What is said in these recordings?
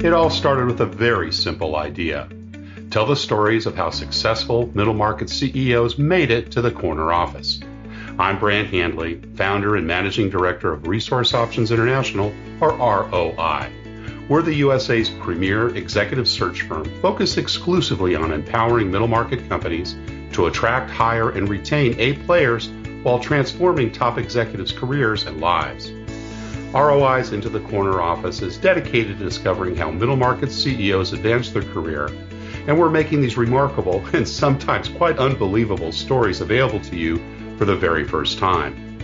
It all started with a very simple idea. Tell the stories of how successful middle market CEOs made it to the corner office. I'm Brant Handley, founder and managing director of Resource Options International, or ROI. We're the USA's premier executive search firm focused exclusively on empowering middle market companies to attract, hire, and retain A players while transforming top executives' careers and lives. ROI's Into the Corner office is dedicated to discovering how middle market CEOs advance their career, and we're making these remarkable and sometimes quite unbelievable stories available to you for the very first time.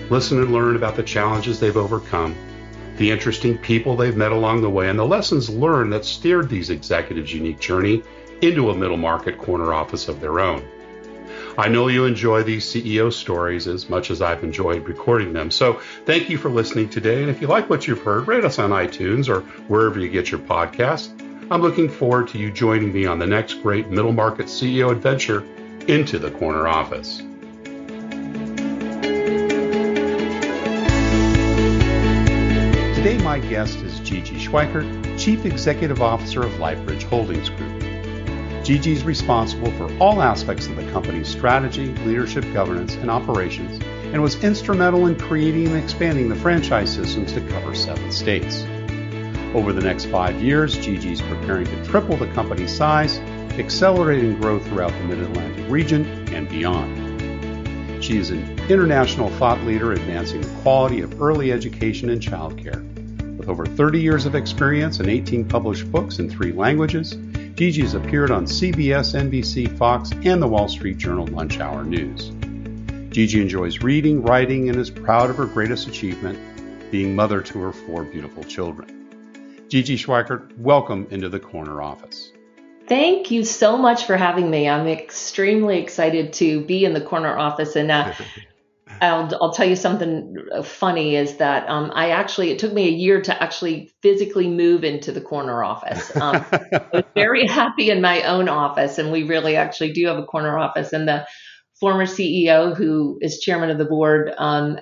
Listen and learn about the challenges they've overcome, the interesting people they've met along the way, and the lessons learned that steered these executives' unique journey into a middle market corner office of their own. I know you enjoy these CEO stories as much as I've enjoyed recording them. So thank you for listening today. And if you like what you've heard, rate us on iTunes or wherever you get your podcasts. I'm looking forward to you joining me on the next great middle market CEO adventure into the corner office. Today, my guest is Gigi Schweikert, Chief Executive Officer of Lightbridge Holdings Group. Gigi is responsible for all aspects of the company's strategy, leadership, governance, and operations, and was instrumental in creating and expanding the franchise systems to cover 7 states. Over the next 5 years, Gigi is preparing to triple the company's size, accelerating growth throughout the Mid-Atlantic region and beyond. She is an international thought leader advancing the quality of early education and childcare. With over 30 years of experience and 18 published books in 3 languages, Gigi has appeared on CBS, NBC, Fox, and the Wall Street Journal Lunch Hour News. Gigi enjoys reading, writing, and is proud of her greatest achievement, being mother to her 4 beautiful children. Gigi Schweikert, welcome into the corner office. Thank you so much for having me. I'm extremely excited to be in the corner office. And I'll tell you something funny is that it took me a year to actually physically move into the corner office. I was very happy in my own office, and we really actually do have a corner office. And the former CEO, who is chairman of the board,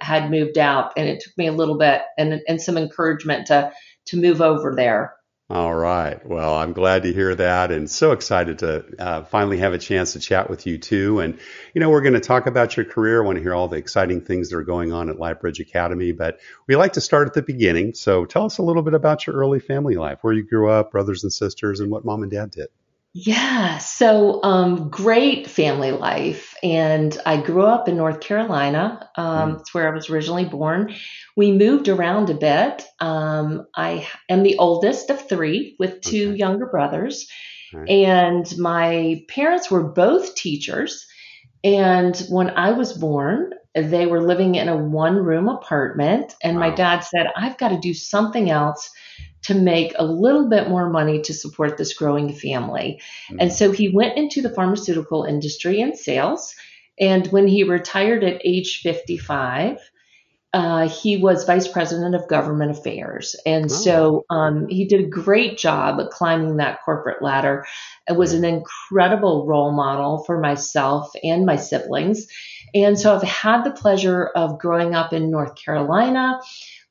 had moved out, and it took me a little bit and some encouragement to move over there. All right. Well, I'm glad to hear that and so excited to finally have a chance to chat with you too. And, we're going to talk about your career. I want to hear all the exciting things that are going on at Lightbridge Academy, but we like to start at the beginning. So tell us a little bit about your early family life, where you grew up, brothers and sisters, and what mom and dad did. Yeah, so great family life. And I grew up in North Carolina. It's where I was originally born. We moved around a bit. I am the oldest of 3 with 2 younger brothers. Right. And my parents were both teachers. And when I was born, they were living in a 1-room apartment. And my dad said, I've got to do something else to make a little bit more money to support this growing family. And so he went into the pharmaceutical industry and sales. And when he retired at age 55, he was vice president of government affairs. And so he did a great job at climbing that corporate ladder. It was an incredible role model for myself and my siblings. And so I've had the pleasure of growing up in North Carolina,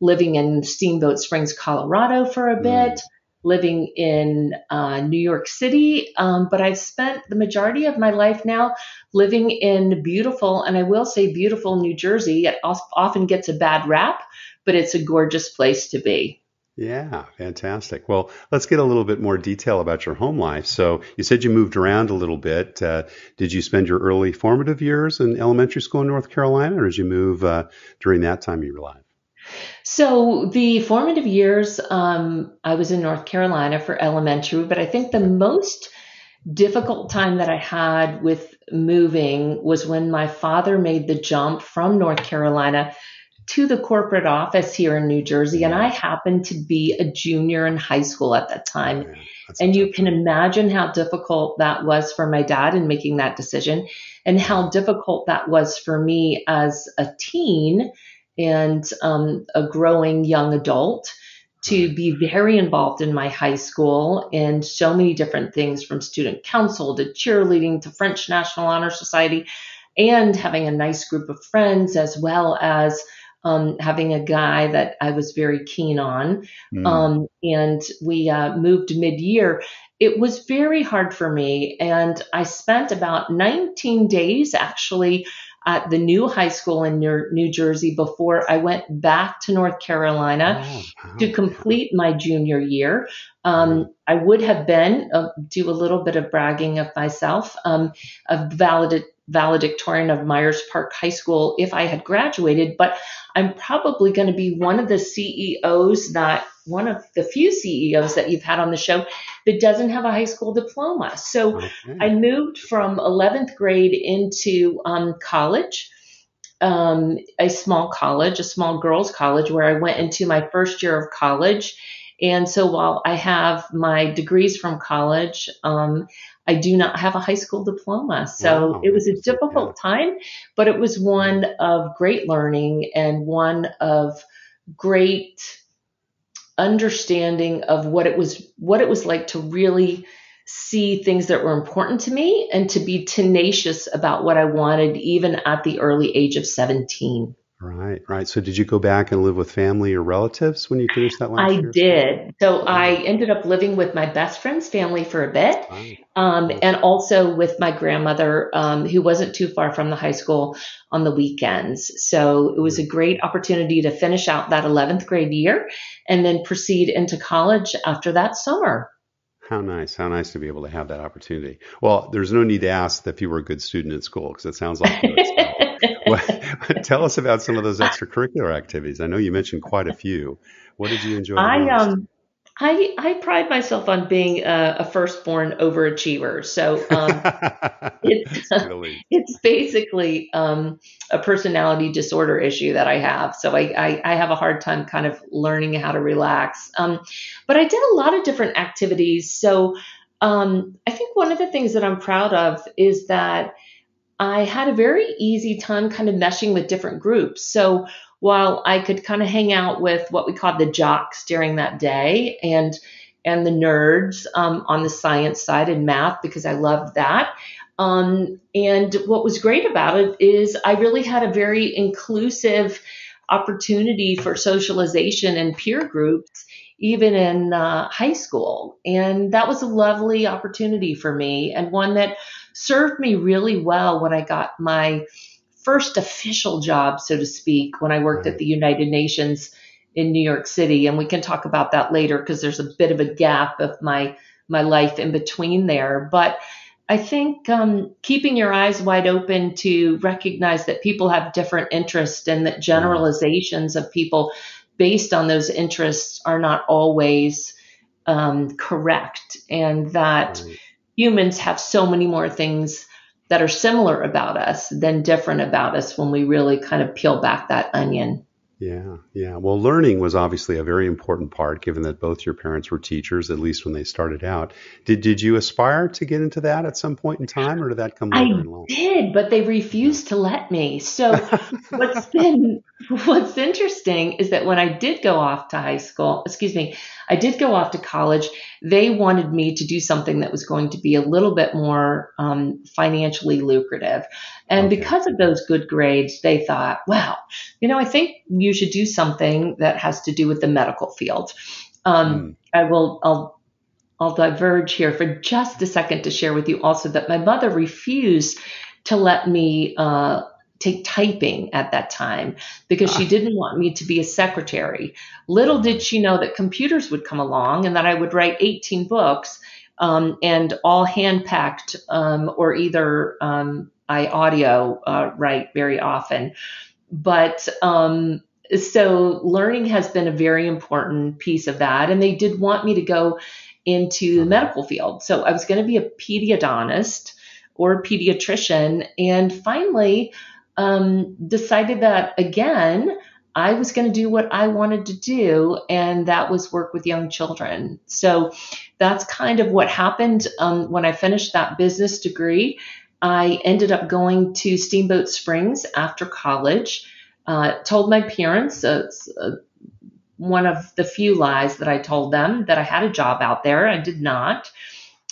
living in Steamboat Springs, Colorado for a bit, living in New York City. But I've spent the majority of my life now living in beautiful, and I will say beautiful, New Jersey. It often gets a bad rap, but it's a gorgeous place to be. Yeah, fantastic. Well, let's get a little bit more detail about your home life. So you said you moved around a little bit. Did you spend your early formative years in elementary school in North Carolina, or did you move during that time of your life? So the formative years, I was in North Carolina for elementary, but I think the most difficult time that I had with moving was when my father made the jump from North Carolina to the corporate office here in New Jersey. And I happened to be a junior in high school at that time. And you can imagine how difficult that was for my dad in making that decision, and how difficult that was for me as a teen and a growing young adult to be very involved in my high school in so many different things, from student council to cheerleading to French National Honor Society, and having a nice group of friends, as well as having a guy that I was very keen on. Mm. And we moved mid-year. It was very hard for me. And I spent about 19 days actually at the new high school in New Jersey before I went back to North Carolina Oh, to wow. complete my junior year. Yeah. I would have been, do a little bit of bragging of myself, a valedictorian of Myers Park High School if I had graduated, but I'm probably going to be one of the one of the few CEOs that you've had on the show that doesn't have a high school diploma. So I Okay. moved from 11th grade into college, a small girls' college, where I went into my first year of college. And so while I have my degrees from college, I do not have a high school diploma. So Wow. it was a Interesting. Yeah. difficult time, but it was one of great learning and one of great understanding of what it was like to really see things that were important to me and to be tenacious about what I wanted even at the early age of 17. Right. Right. So did you go back and live with family or relatives when you finished that I last year of school? did. So I Yeah. ended up living with my best friend's family for a bit, Wow. and Awesome. also with my grandmother, who wasn't too far from the high school on the weekends. So it was Yeah. a great opportunity to finish out that 11th grade year and then proceed into college after that summer. How nice. How nice to be able to have that opportunity. Well, there's no need to ask if you were a good student at school because it sounds like you. So, what, tell us about some of those extracurricular activities. I know you mentioned quite a few. What did you enjoy the I most? I pride myself on being a firstborn overachiever. So it's To say the least. it's basically a personality disorder issue that I have. So I have a hard time kind of learning how to relax. But I did a lot of different activities. So I think one of the things that I'm proud of is that I had a very easy time kind of meshing with different groups. So while I could kind of hang out with what we called the jocks during that day and the nerds on the science side and math because I loved that. And what was great about it is I really had a very inclusive opportunity for socialization and peer groups, even in high school. And that was a lovely opportunity for me and one that served me really well when I got my first official job, so to speak, when I worked at Right. the United Nations in New York City. And we can talk about that later because there's a bit of a gap of my life in between there. But I think keeping your eyes wide open to recognize that people have different interests and that Mm, generalizations of people based on those interests are not always correct, and that right. humans have so many more things that are similar about us than different about us when we really kind of peel back that onion. Yeah, yeah. Well, learning was obviously a very important part, given that both your parents were teachers, at least when they started out. Did you aspire to get into that at some point in time, or did that come I later in life? did, but they Yeah. refused to let me. So what's been what's interesting is that when I did go off to high school, excuse me, I did go off to college, they wanted me to do something that was going to be a little bit more financially lucrative. And Okay. because of those good grades, they thought, wow, I think you should do something that has to do with the medical field. Mm. I'll diverge here for just a second to share with you also that my mother refused to let me take typing at that time because she Ah, didn't want me to be a secretary. Little did right. she know that computers would come along and that I would write 18 books and all hand packed or either I audio write very often. But so learning has been a very important piece of that. And they did want me to go into the Uh-huh. medical field. So I was going to be a pediodontist or a pediatrician. And finally, decided that again, I was going to do what I wanted to do, and that was work with young children. So that's kind of what happened when I finished that business degree. I ended up going to Steamboat Springs after college. Told my parents, one of the few lies that I told them, that I had a job out there. I did not,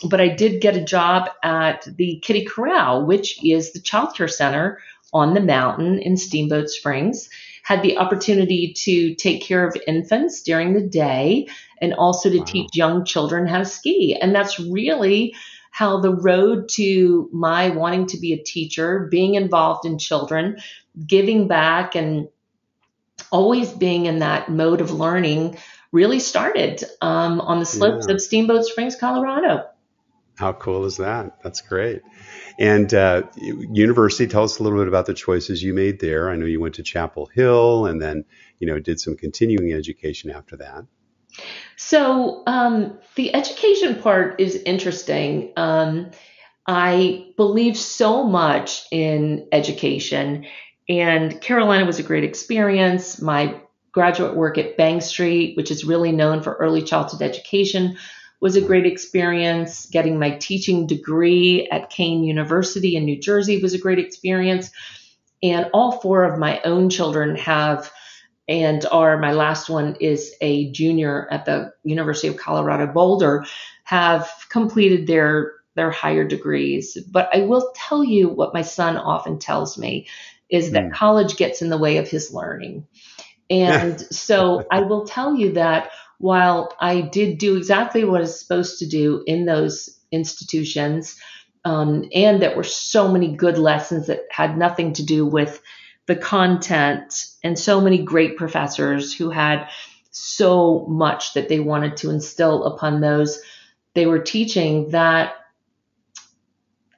but I did get a job at the Kitty Corral, which is the childcare center on the mountain in Steamboat Springs. had the opportunity to take care of infants during the day and also to teach young children how to ski. And that's really how the road to my wanting to be a teacher, being involved in children, giving back, and always being in that mode of learning really started on the slopes of Steamboat Springs, Colorado. How cool is that? That's great. And university, tell us a little bit about the choices you made there. I know you went to Chapel Hill and then, did some continuing education after that. So the education part is interesting. I believe so much in education, and Carolina was a great experience. My graduate work at Bank Street, which is really known for early childhood education, was a great experience. Getting my teaching degree at Kean University in New Jersey was a great experience. And all four of my own children have and are, my last one is a junior at the University of Colorado Boulder, have completed their higher degrees. But I will tell you what my son often tells me is that college gets in the way of his learning. And so I will tell you that while I did do exactly what I was supposed to do in those institutions, and there were so many good lessons that had nothing to do with the content, and so many great professors who had so much that they wanted to instill upon those they were teaching, that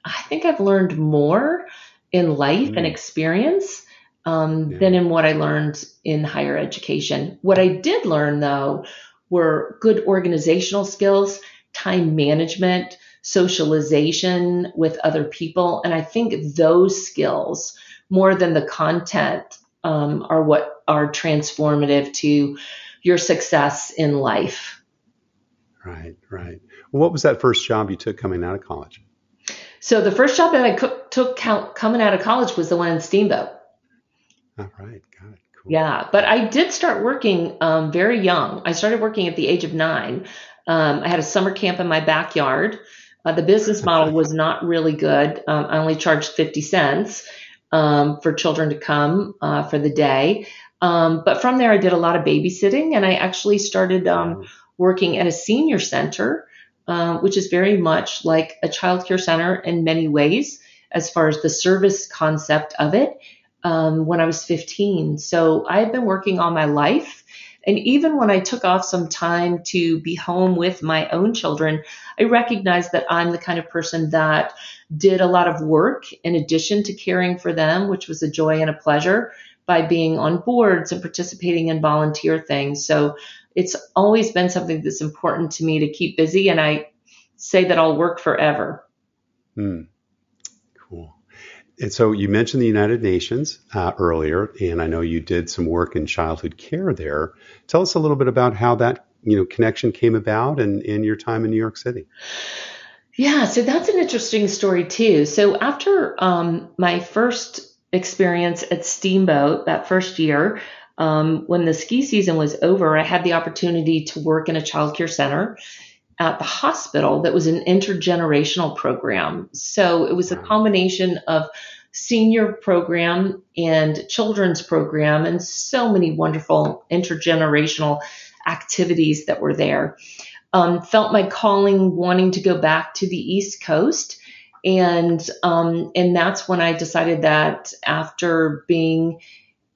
I think I've learned more in life and experience than in what I learned in higher education. What I did learn, though, were good organizational skills, time management, socialization with other people. And I think those skills, more than the content, are what are transformative to your success in life. Right, right. What was that first job you took coming out of college? So the first job that I took coming out of college was the one in Steamboat. All right, got it. Cool. Yeah, but I did start working very young. I started working at the age of 9. I had a summer camp in my backyard. The business model was not really good. I only charged 50 cents for children to come for the day. But from there, I did a lot of babysitting, and I actually started working at a senior center, which is very much like a child care center in many ways, as far as the service concept of it, when I was 15. So I've been working all my life. And even when I took off some time to be home with my own children, I recognized that I'm the kind of person that did a lot of work in addition to caring for them, which was a joy and a pleasure, by being on boards and participating in volunteer things. So it's always been something that's important to me to keep busy. And I say that I'll work forever. Cool. And so you mentioned the United Nations earlier, and I know you did some work in childhood care there. Tell us a little bit about how that connection came about and your time in New York City. Yeah, so that's an interesting story too. So after my first experience at Steamboat, that first year, when the ski season was over, I had the opportunity to work in a child care center at the hospital that was an intergenerational program. So it was a combination of senior program and children's program, and so many wonderful intergenerational activities that were there. Felt my calling, wanting to go back to the East Coast. And that's when I decided that after being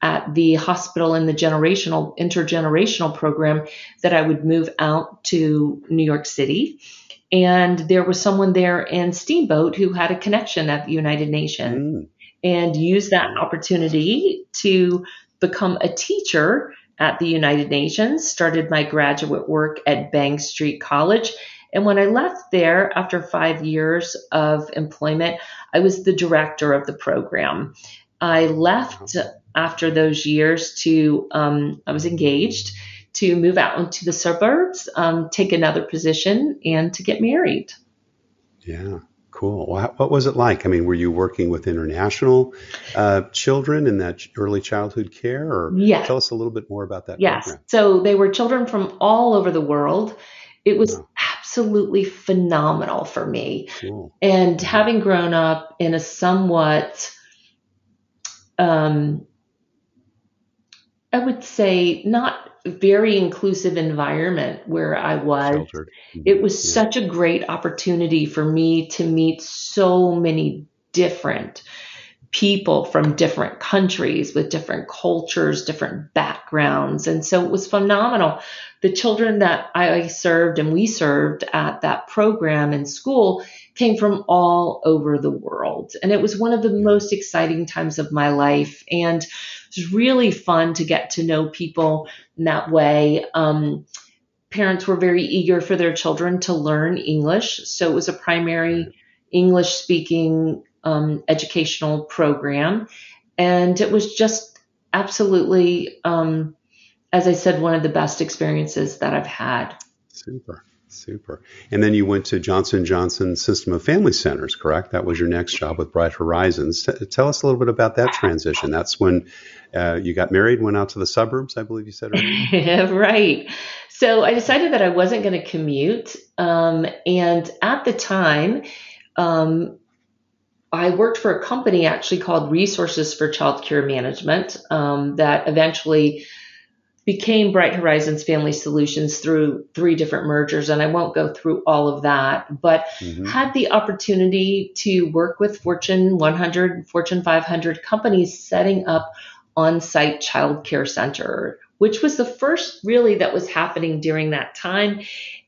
at the hospital in the intergenerational program, that I would move out to New York City. And there was someone there in Steamboat who had a connection at the United Nations and used that opportunity to become a teacher at the United Nations, started my graduate work at Bank Street College. And when I left there after 5 years of employment, I was the director of the program. I left after those years I was engaged to move out into the suburbs, take another position, and to get married. Yeah, cool. Well, what was it like? I mean, were you working with international children in that early childhood care? Or tell us a little bit more about that program. So they were children from all over the world. It was absolutely phenomenal for me. Cool. And having grown up in a somewhat I would say, not very inclusive environment where I was. Sheltered. It was Yeah. such a great opportunity for me to meet so many different people from different countries with different cultures, different backgrounds. And so it was phenomenal. The children that I served and we served at that program in school came from all over the world. And it was one of the most exciting times of my life. And it was really fun to get to know people in that way. Parents were very eager for their children to learn English. So it was a primary English speaking educational program. And it was just absolutely, as I said, one of the best experiences that I've had. Super. And then you went to Johnson & Johnson System of Family Centers, correct? That was your next job with Bright Horizons. Tell us a little bit about that transition. That's when you got married, went out to the suburbs, I believe you said earlier. Right. So I decided that I wasn't going to commute. And at the time, I worked for a company actually called Resources for Child Care Management that eventually became Bright Horizons Family Solutions through 3 different mergers. And I won't go through all of that, but had the opportunity to work with Fortune 100, Fortune 500 companies setting up on-site child care center, which was the first really that was happening during that time.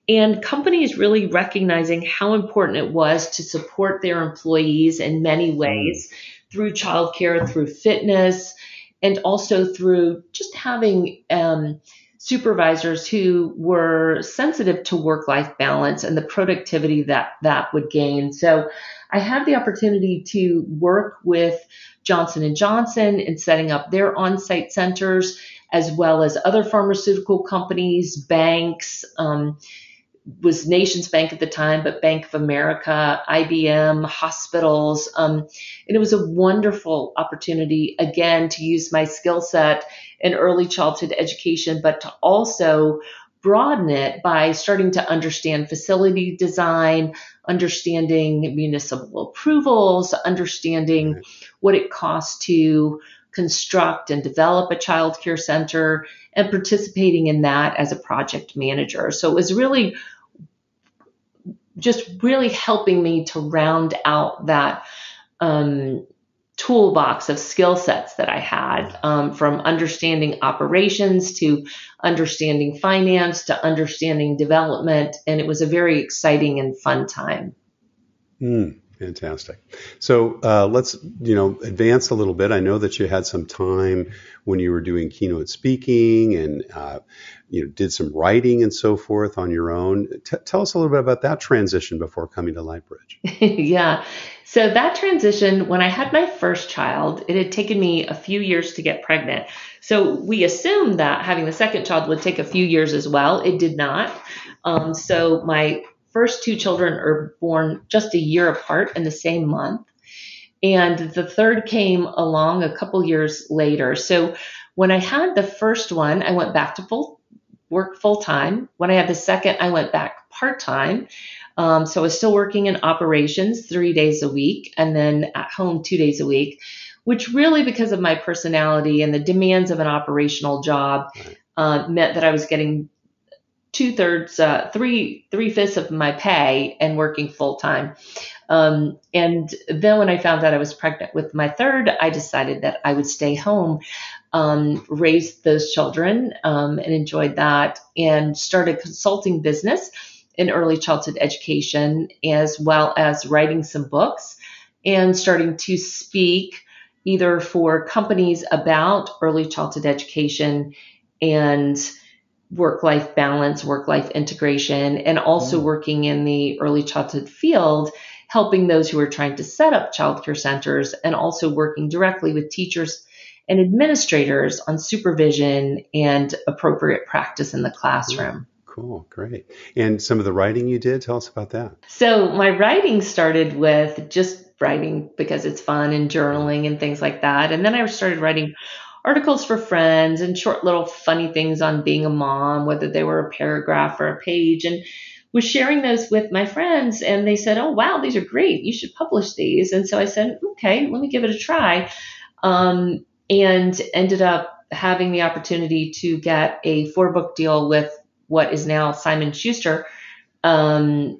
And companies really recognizing how important it was to support their employees in many ways through childcare, through fitness, and also through just having supervisors who were sensitive to work-life balance and the productivity that would gain. So I had the opportunity to work with Johnson & Johnson in setting up their on-site centers, as well as other pharmaceutical companies, banks, was Nations Bank at the time, but Bank of America, IBM, hospitals. And it was a wonderful opportunity, again, to use my skill set in early childhood education, but to also broaden it by starting to understand facility design, understanding municipal approvals, understanding what it costs to construct and develop a child care center, and participating in that as a project manager. So it was really just really helping me to round out that toolbox of skill sets that I had, from understanding operations to understanding finance to understanding development. And it was a very exciting and fun time. Fantastic. So let's, advance a little bit. I know that you had some time when you were doing keynote speaking and, did some writing and so forth on your own. Tell us a little bit about that transition before coming to Lightbridge. Yeah. So that transition, when I had my first child, it had taken me a few years to get pregnant. So we assumed that having the second child would take a few years as well. It did not. So my first 2 children are born just a year apart in the same month. And the third came along a couple years later. So when I had the first one, I went back to work full time. When I had the second, I went back part time. So I was still working in operations 3 days a week and then at home 2 days a week, which really, because of my personality and the demands of an operational job, meant that I was getting 3/5 of my pay and working full time. And then when I found out I was pregnant with my third, I decided that I would stay home, raise those children, and enjoyed that, and started a consulting business in early childhood education, as well as writing some books and starting to speak either for companies about early childhood education and work-life balance, work-life integration, and also working in the early childhood field, helping those who are trying to set up childcare centers, and also working directly with teachers and administrators on supervision and appropriate practice in the classroom. Cool, great. And some of the writing you did, tell us about that. So my writing started with just writing because it's fun and journaling and things like that. And then I started writing articles for friends and short little funny things on being a mom, whether they were a paragraph or a page, and was sharing those with my friends. And they said, "Oh, wow, these are great. You should publish these." And so I said, "Okay, let me give it a try." And ended up having the opportunity to get a 4-book deal with what is now Simon Schuster, and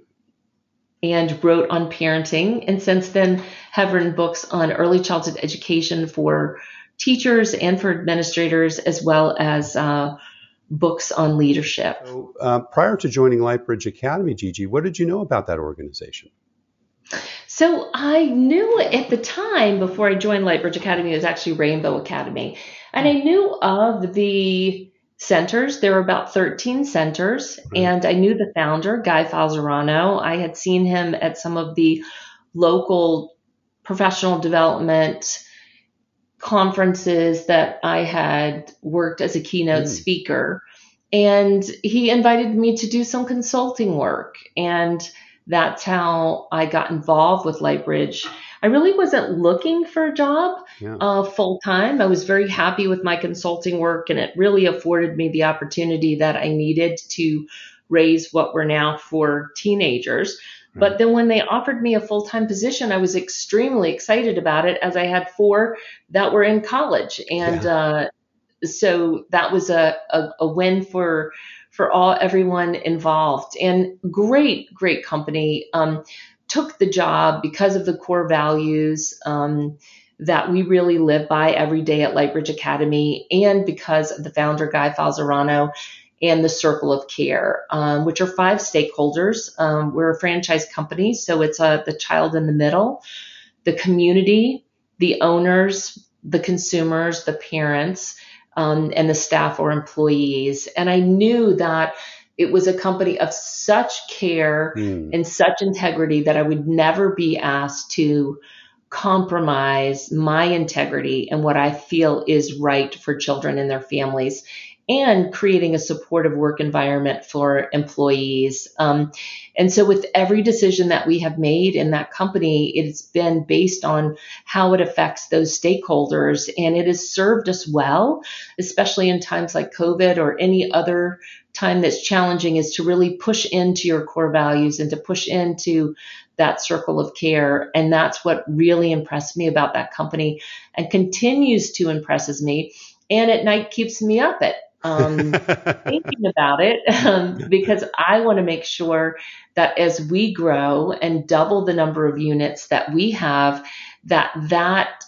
wrote on parenting. And since then have written books on early childhood education for teachers and for administrators, as well as books on leadership. So, prior to joining Lightbridge Academy, Gigi, what did you know about that organization? So I knew at the time, before I joined Lightbridge Academy, it was actually Rainbow Academy. And I knew of the centers. There were about 13 centers. Right. And I knew the founder, Guy Falzerano. I had seen him at some of the local professional development conferences that I had worked as a keynote speaker. And he invited me to do some consulting work. And that's how I got involved with Lightbridge. I really wasn't looking for a job full time. I was very happy with my consulting work, and it really afforded me the opportunity that I needed to raise what were now 4 teenagers. Right. But then when they offered me a full-time position, I was extremely excited about it, as I had 4 that were in college. And so that was a win for everyone involved. And great company. Took the job because of the core values that we really live by every day at Lightbridge Academy, and because of the founder, Guy Falzerano, and the Circle of Care, which are 5 stakeholders. We're a franchise company, so it's the child in the middle, the community, the owners, the consumers, the parents, and the staff or employees. And I knew that it was a company of such care and such integrity that I would never be asked to compromise my integrity and what I feel is right for children and their families, and creating a supportive work environment for employees. And so with every decision that we have made in that company, it's been based on how it affects those stakeholders. And it has served us well, especially in times like COVID or any other time that's challenging, is to really push into your core values and to push into that circle of care. And that's what really impressed me about that company, and continues to impresses me. And at night keeps me up at thinking about it, because I want to make sure that as we grow and double the number of units that we have, that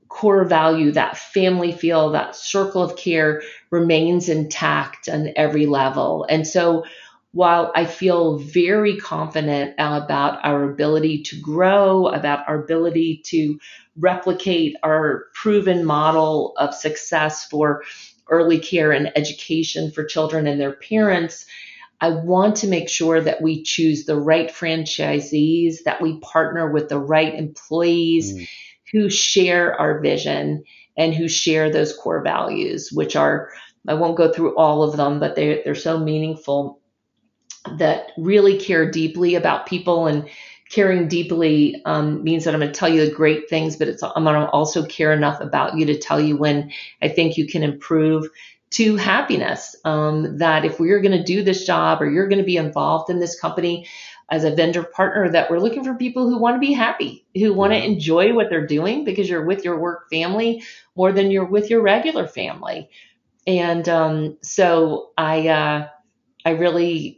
core value, that family feel, that circle of care remains intact on every level. And so while I feel very confident about our ability to grow, about our ability to replicate our proven model of success for early care and education for children and their parents, I want to make sure that we choose the right franchisees, that we partner with the right employees who share our vision and who share those core values, which are, I won't go through all of them, but they're so meaningful, that really care deeply about people. And caring deeply means that I'm going to tell you the great things, but I'm going to also care enough about you to tell you when I think you can improve, to happiness. That if we're going to do this job, or you're going to be involved in this company as a vendor partner, that we're looking for people who want to be happy, who want to enjoy what they're doing, because you're with your work family more than you're with your regular family. And so I really,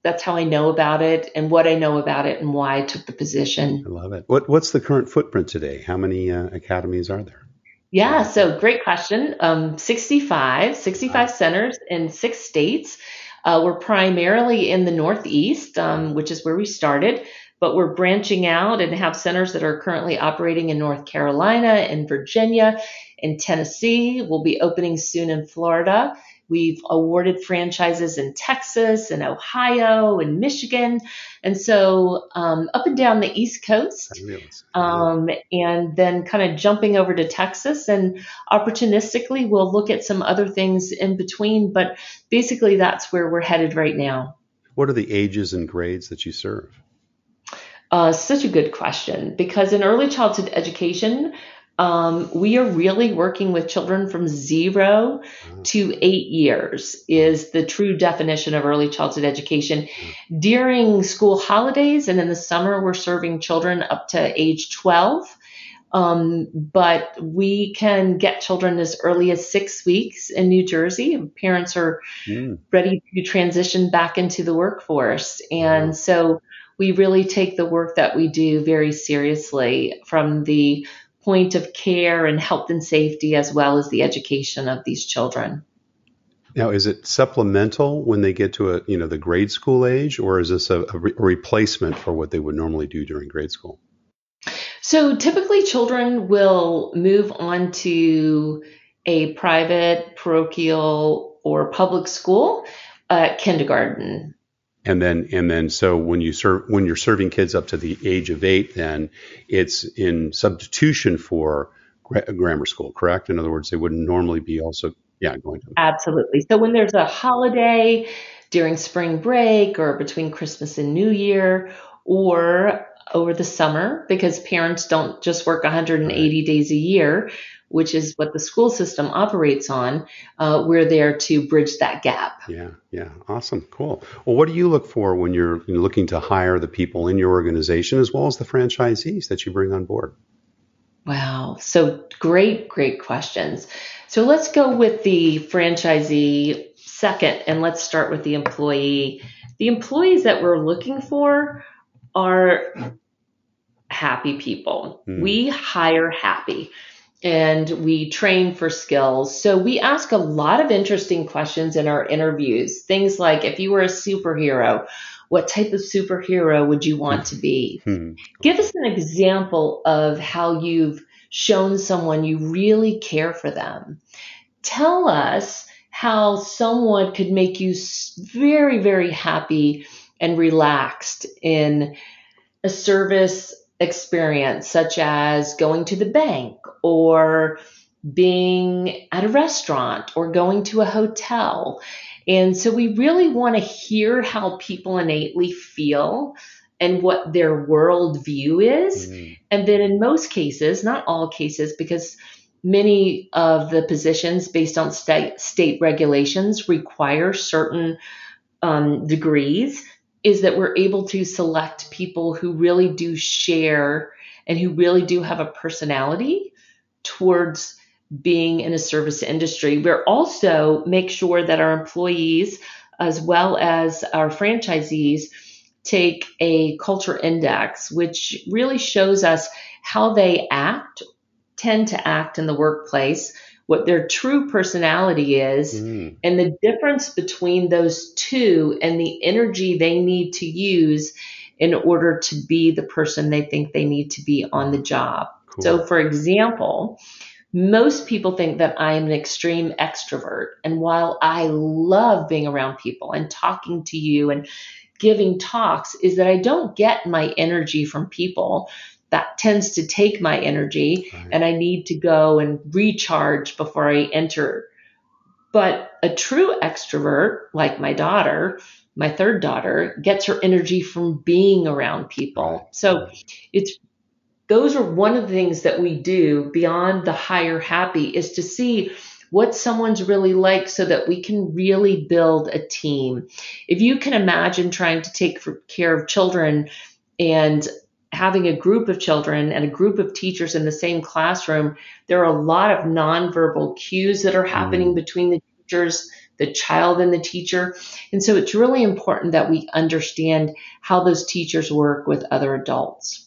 that's how I know about it, and what I know about it, and why I took the position. I love it. What's the current footprint today? How many academies are there? Yeah, so great question. 65 centers in 6 states. We're primarily in the Northeast, which is where we started, but we're branching out and have centers that are currently operating in North Carolina, in Virginia, in Tennessee. We'll be opening soon in Florida. We've awarded franchises in Texas and Ohio and Michigan. And so up and down the East Coast, and then kind of jumping over to Texas, and opportunistically we'll look at some other things in between. But basically that's where we're headed right now. What are the ages and grades that you serve? Such a good question, because in early childhood education, we are really working with children from 0 to 8 years is the true definition of early childhood education. During school holidays and in the summer, we're serving children up to age 12. But we can get children as early as 6 weeks in New Jersey. Parents are ready to transition back into the workforce. And so we really take the work that we do very seriously, from the point of care and health and safety, as well as the education of these children. Now, is it supplemental when they get to the grade school age, or is this a replacement for what they would normally do during grade school? So typically children will move on to a private, parochial, or public school at kindergarten. And then, so when you're serving kids up to the age of 8, then it's in substitution for grammar school, correct? In other words, they wouldn't normally be also, going to. Absolutely. So when there's a holiday during spring break or between Christmas and New Year, or over the summer, because parents don't just work 180 days a year, which is what the school system operates on, we're there to bridge that gap. Yeah. Awesome. Cool. Well, what do you look for when you're looking to hire the people in your organization, as well as the franchisees that you bring on board? Wow. So great questions. So let's go with the franchisee second, and let's start with the employee. The employees that we're looking for are happy people. We hire happy, and we train for skills. So we ask a lot of interesting questions in our interviews. Things like, if you were a superhero, what type of superhero would you want to be? Give us an example of how you've shown someone you really care for them. Tell us how someone could make you very, very happy and relaxed in a service experience, such as going to the bank, or being at a restaurant, or going to a hotel. And so we really want to hear how people innately feel and what their worldview is. And then in most cases, not all cases, because many of the positions based on state regulations require certain degrees, is that we're able to select people who really do share and who really do have a personality towards being in a service industry. We're also make sure that our employees, as well as our franchisees, take a culture index, which really shows us how they tend to act in the workplace, what their true personality is, and the difference between those two, and the energy they need to use in order to be the person they think they need to be on the job. Cool. So, for example, most people think that I'm an extreme extrovert. And while I love being around people and talking to you and giving talks, is that I don't get my energy from people. That tends to take my energy, and I need to go and recharge before I enter. But a true extrovert, like my daughter, my third daughter, gets her energy from being around people. So those are one of the things that we do beyond the hire happy, is to see what someone's really like, so that we can really build a team. If you can imagine trying to take care of children and having a group of children and a group of teachers in the same classroom, there are a lot of nonverbal cues that are happening between the teachers, the child, and the teacher. And so it's really important that we understand how those teachers work with other adults.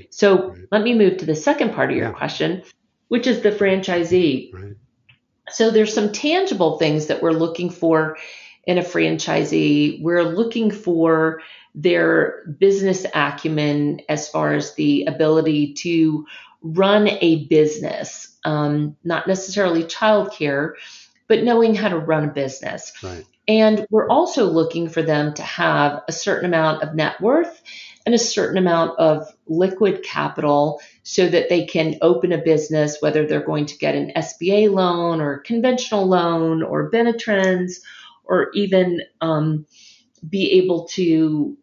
So let me move to the second part of your question, which is the franchisee. So there's some tangible things that we're looking for in a franchisee. We're looking for their business acumen, as far as the ability to run a business, not necessarily childcare, but knowing how to run a business. And we're also looking for them to have a certain amount of net worth and a certain amount of liquid capital, so that they can open a business, whether they're going to get an SBA loan or conventional loan or Benetrends, or even be able to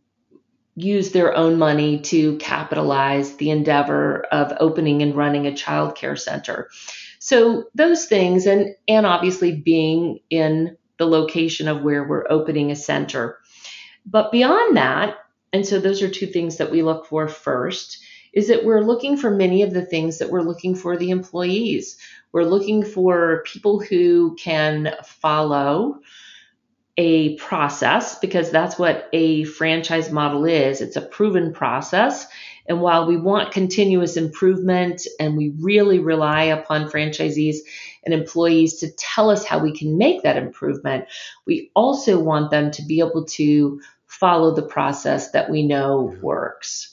use their own money to capitalize the endeavor of opening and running a child care center. So those things, and obviously being in the location of where we're opening a center. But beyond that, and so those are two things that we look for first, is that we're looking for many of the things that we're looking for the employees. We're looking for people who can follow a process, because that's what a franchise model is. It's a proven process. And while we want continuous improvement and we really rely upon franchisees and employees to tell us how we can make that improvement, we also want them to be able to follow the process that we know works.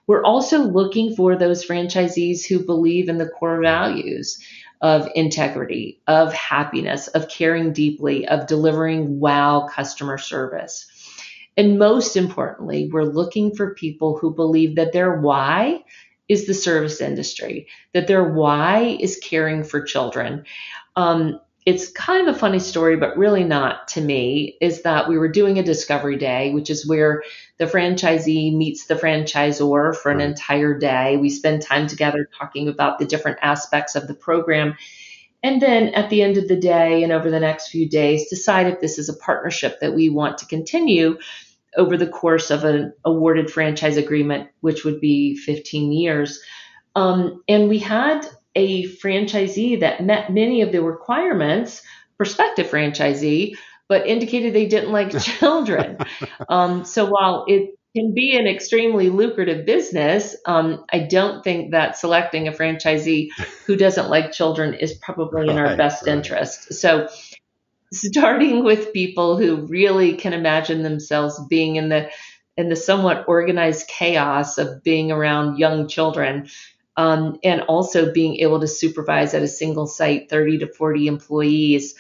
We're also looking for those franchisees who believe in the core values of integrity, of happiness, of caring deeply, of delivering wow customer service. And most importantly, we're looking for people who believe that their why is the service industry, that their why is caring for children. It's kind of a funny story, but really not to me, is that we were doing a discovery day, which is where the franchisee meets the franchisor for an entire day. We spend time together talking about the different aspects of the program. And then at the end of the day and over the next few days, decide if this is a partnership that we want to continue over the course of an awarded franchise agreement, which would be 15 years. And we had a franchisee that met many of the requirements, prospective franchisee, but indicated they didn't like children. So while it can be an extremely lucrative business, I don't think that selecting a franchisee who doesn't like children is probably in our best interest. So starting with people who really can imagine themselves being in the somewhat organized chaos of being around young children, and also being able to supervise at a single site 30 to 40 employees,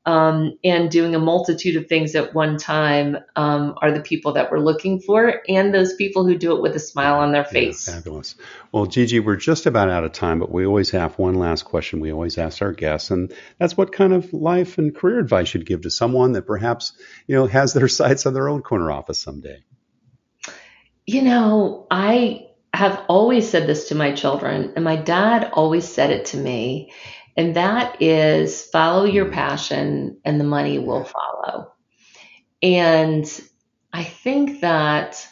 and doing a multitude of things at one time, are the people that we're looking for, and those people who do it with a smile on their face. Yeah, fabulous. Well, Gigi, we're just about out of time, but we always have one last question we always ask our guests, and that's what kind of life and career advice you'd give to someone that perhaps, has their sights on their own corner office someday. I have always said this to my children, and my dad always said it to me, and that is follow your passion and the money will follow. And I think that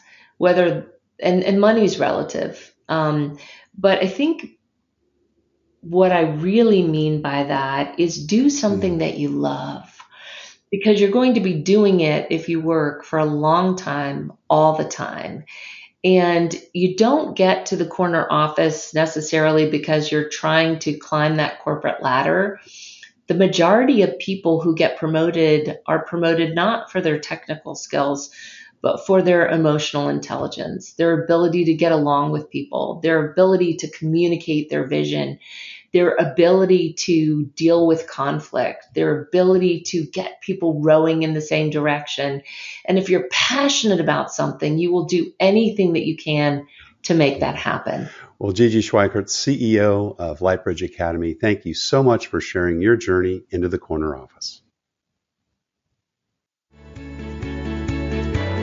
and money is relative, but I think what I really mean by that is do something that you love, because you're going to be doing it if you work for a long time, all the time. And you don't get to the corner office necessarily because you're trying to climb that corporate ladder. The majority of people who get promoted are promoted not for their technical skills, but for their emotional intelligence, their ability to get along with people, their ability to communicate their vision, their ability to deal with conflict, their ability to get people rowing in the same direction. And if you're passionate about something, you will do anything that you can to make that happen. Well, Gigi Schweikert, CEO of Lightbridge Academy, thank you so much for sharing your journey into the corner office.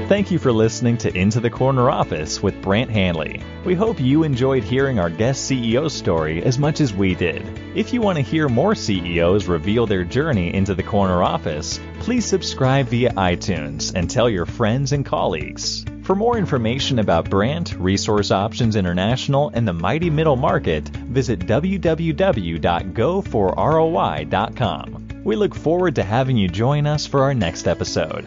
Thank you for listening to Into the Corner Office with Brant Hanley. We hope you enjoyed hearing our guest CEO story as much as we did. If you want to hear more CEOs reveal their journey into the corner office, please subscribe via iTunes and tell your friends and colleagues. For more information about Brant, Resource Options International, and the mighty middle market, visit www.goforroi.com. We look forward to having you join us for our next episode.